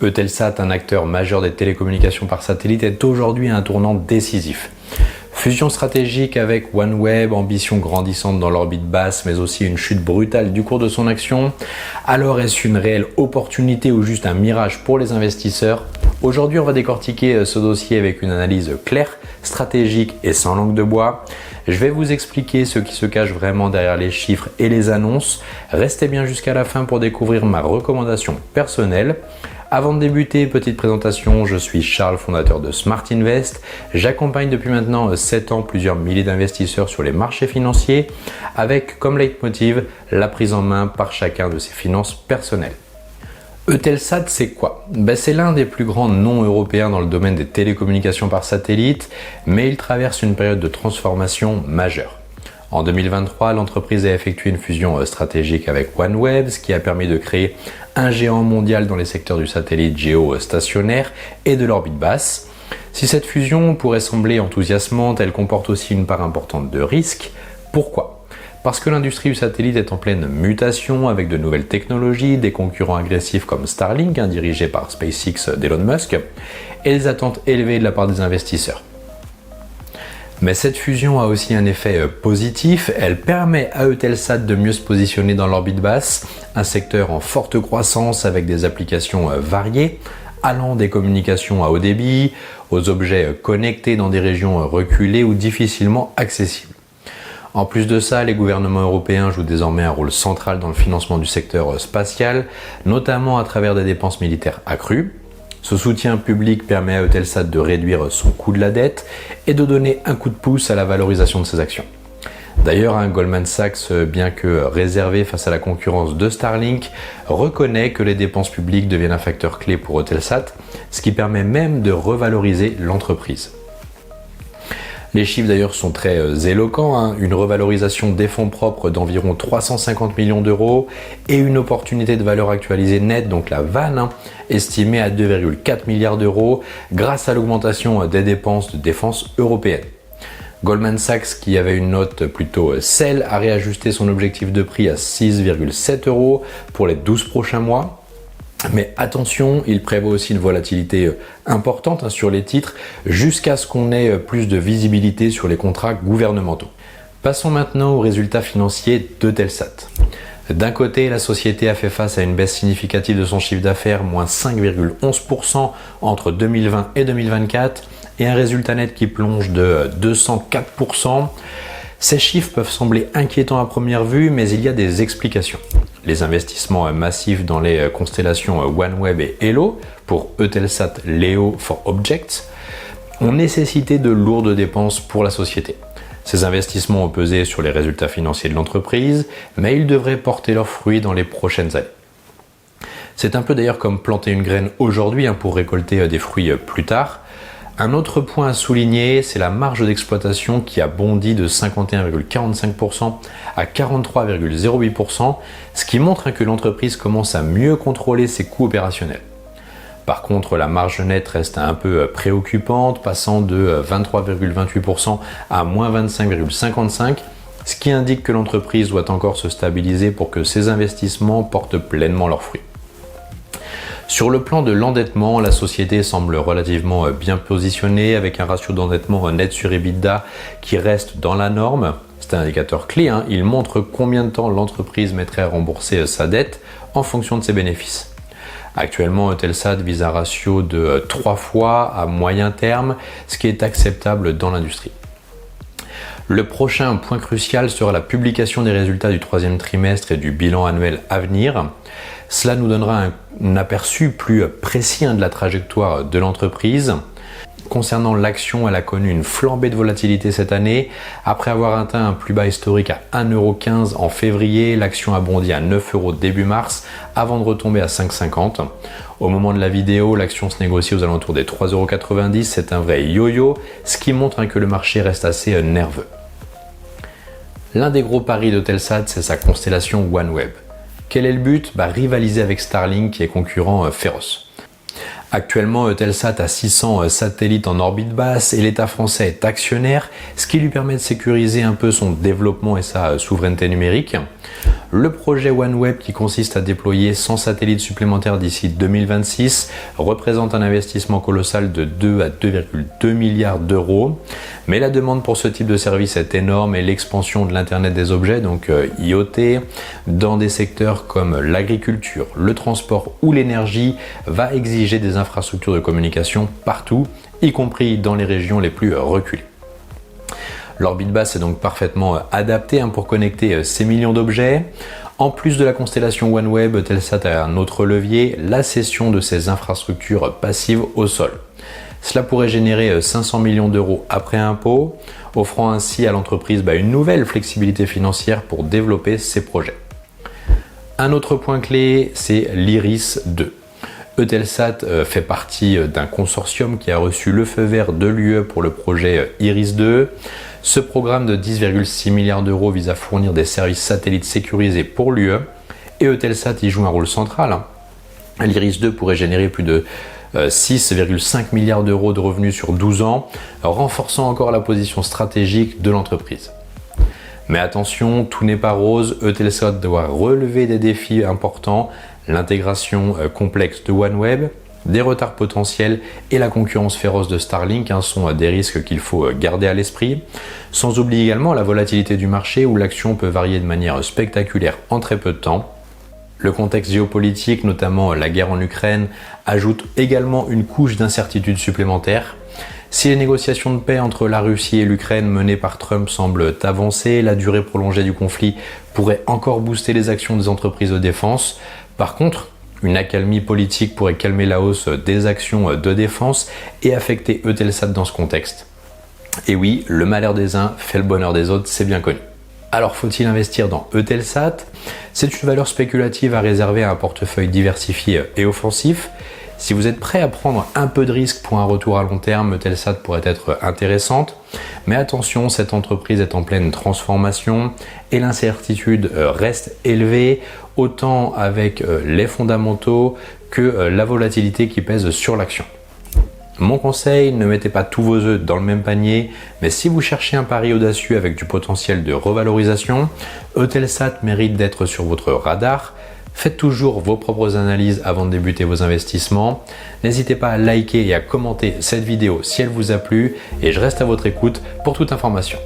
Eutelsat, un acteur majeur des télécommunications par satellite, est aujourd'hui à un tournant décisif. Fusion stratégique avec OneWeb, ambition grandissante dans l'orbite basse, mais aussi une chute brutale du cours de son action. Alors est-ce une réelle opportunité ou juste un mirage pour les investisseurs? Aujourd'hui, on va décortiquer ce dossier avec une analyse claire, stratégique et sans langue de bois. Je vais vous expliquer ce qui se cache vraiment derrière les chiffres et les annonces. Restez bien jusqu'à la fin pour découvrir ma recommandation personnelle. Avant de débuter, petite présentation, je suis Charles, fondateur de Smart Invest. J'accompagne depuis maintenant 7 ans plusieurs milliers d'investisseurs sur les marchés financiers avec comme leitmotiv la prise en main par chacun de ses finances personnelles. Eutelsat, c'est quoi? C'est l'un des plus grands noms européens dans le domaine des télécommunications par satellite, mais il traverse une période de transformation majeure. En 2023, l'entreprise a effectué une fusion stratégique avec OneWeb, ce qui a permis de créer un géant mondial dans les secteurs du satellite géostationnaire et de l'orbite basse. Si cette fusion pourrait sembler enthousiasmante, elle comporte aussi une part importante de risque. Pourquoi? Parce que l'industrie du satellite est en pleine mutation avec de nouvelles technologies, des concurrents agressifs comme Starlink, dirigé par SpaceX d'Elon Musk, et des attentes élevées de la part des investisseurs. Mais cette fusion a aussi un effet positif, elle permet à Eutelsat de mieux se positionner dans l'orbite basse, un secteur en forte croissance avec des applications variées, allant des communications à haut débit, aux objets connectés dans des régions reculées ou difficilement accessibles. En plus de ça, les gouvernements européens jouent désormais un rôle central dans le financement du secteur spatial, notamment à travers des dépenses militaires accrues. Ce soutien public permet à Eutelsat de réduire son coût de la dette et de donner un coup de pouce à la valorisation de ses actions. D'ailleurs, Goldman Sachs, bien que réservé face à la concurrence de Starlink, reconnaît que les dépenses publiques deviennent un facteur clé pour Eutelsat, ce qui permet même de revaloriser l'entreprise. Les chiffres d'ailleurs sont très éloquents, une revalorisation des fonds propres d'environ 350 millions d'euros et une opportunité de valeur actualisée nette, donc la VAN, estimée à 2,4 milliards d'euros grâce à l'augmentation des dépenses de défense européennes. Goldman Sachs, qui avait une note plutôt sell, a réajusté son objectif de prix à 6,7 euros pour les 12 prochains mois. Mais attention, il prévoit aussi une volatilité importante sur les titres jusqu'à ce qu'on ait plus de visibilité sur les contrats gouvernementaux. Passons maintenant aux résultats financiers d'Eutelsat. D'un côté, la société a fait face à une baisse significative de son chiffre d'affaires, moins 5,11% entre 2020 et 2024, et un résultat net qui plonge de 204%. Ces chiffres peuvent sembler inquiétants à première vue, mais il y a des explications. Les investissements massifs dans les constellations OneWeb et Hello pour Eutelsat LEO for Objects ont nécessité de lourdes dépenses pour la société. Ces investissements ont pesé sur les résultats financiers de l'entreprise, mais ils devraient porter leurs fruits dans les prochaines années. C'est un peu d'ailleurs comme planter une graine aujourd'hui pour récolter des fruits plus tard. Un autre point à souligner, c'est la marge d'exploitation qui a bondi de 51,45% à 43,08%, ce qui montre que l'entreprise commence à mieux contrôler ses coûts opérationnels. Par contre, la marge nette reste un peu préoccupante, passant de 23,28% à moins 25,55%, ce qui indique que l'entreprise doit encore se stabiliser pour que ses investissements portent pleinement leurs fruits. Sur le plan de l'endettement, la société semble relativement bien positionnée avec un ratio d'endettement net sur EBITDA qui reste dans la norme. C'est un indicateur clé, il montre combien de temps l'entreprise mettrait à rembourser sa dette en fonction de ses bénéfices. Actuellement, Eutelsat vise un ratio de 3 fois à moyen terme, ce qui est acceptable dans l'industrie. Le prochain point crucial sera la publication des résultats du troisième trimestre et du bilan annuel à venir. Cela nous donnera un aperçu plus précis de la trajectoire de l'entreprise. Concernant l'action, elle a connu une flambée de volatilité cette année. Après avoir atteint un plus bas historique à 1,15€ en février, l'action a bondi à 9€ début mars avant de retomber à 5,50€. Au moment de la vidéo, l'action se négocie aux alentours des 3,90€. C'est un vrai yo-yo, ce qui montre que le marché reste assez nerveux. L'un des gros paris d'Eutelsat, c'est sa constellation OneWeb. Quel est le but? Rivaliser avec Starlink qui est concurrent féroce. Actuellement, Eutelsat a 600 satellites en orbite basse et l'État français est actionnaire, ce qui lui permet de sécuriser un peu son développement et sa souveraineté numérique. Le projet OneWeb, qui consiste à déployer 100 satellites supplémentaires d'ici 2026, représente un investissement colossal de 2 à 2,2 milliards d'euros. Mais la demande pour ce type de service est énorme et l'expansion de l'Internet des objets, donc IoT, dans des secteurs comme l'agriculture, le transport ou l'énergie, va exiger des infrastructures de communication partout, y compris dans les régions les plus reculées. L'orbite basse est donc parfaitement adaptée pour connecter ces millions d'objets. En plus de la constellation OneWeb, Eutelsat a un autre levier, la cession de ses infrastructures passives au sol. Cela pourrait générer 500 millions d'euros après impôt, offrant ainsi à l'entreprise une nouvelle flexibilité financière pour développer ses projets. Un autre point clé, c'est l'Iris-2. Eutelsat fait partie d'un consortium qui a reçu le feu vert de l'UE pour le projet Iris-2. Ce programme de 10,6 milliards d'euros vise à fournir des services satellites sécurisés pour l'UE et Eutelsat y joue un rôle central. L'Iris-2 pourrait générer plus de 6,5 milliards d'euros de revenus sur 12 ans, renforçant encore la position stratégique de l'entreprise. Mais attention, tout n'est pas rose, Eutelsat doit relever des défis importants, l'intégration complexe de OneWeb, des retards potentiels et la concurrence féroce de Starlink sont des risques qu'il faut garder à l'esprit. Sans oublier également la volatilité du marché où l'action peut varier de manière spectaculaire en très peu de temps. Le contexte géopolitique, notamment la guerre en Ukraine, ajoute également une couche d'incertitude supplémentaire. Si les négociations de paix entre la Russie et l'Ukraine menées par Trump semblent avancer, la durée prolongée du conflit pourrait encore booster les actions des entreprises de défense. Par contre, une accalmie politique pourrait calmer la hausse des actions de défense et affecter Eutelsat dans ce contexte. Et oui, le malheur des uns fait le bonheur des autres, c'est bien connu. Alors faut-il investir dans Eutelsat? C'est une valeur spéculative à réserver à un portefeuille diversifié et offensif. Si vous êtes prêt à prendre un peu de risque pour un retour à long terme, Eutelsat pourrait être intéressante. Mais attention, cette entreprise est en pleine transformation et l'incertitude reste élevée, autant avec les fondamentaux que la volatilité qui pèse sur l'action. Mon conseil, ne mettez pas tous vos œufs dans le même panier, mais si vous cherchez un pari audacieux avec du potentiel de revalorisation, Eutelsat mérite d'être sur votre radar. Faites toujours vos propres analyses avant de débuter vos investissements. N'hésitez pas à liker et à commenter cette vidéo si elle vous a plu et je reste à votre écoute pour toute information.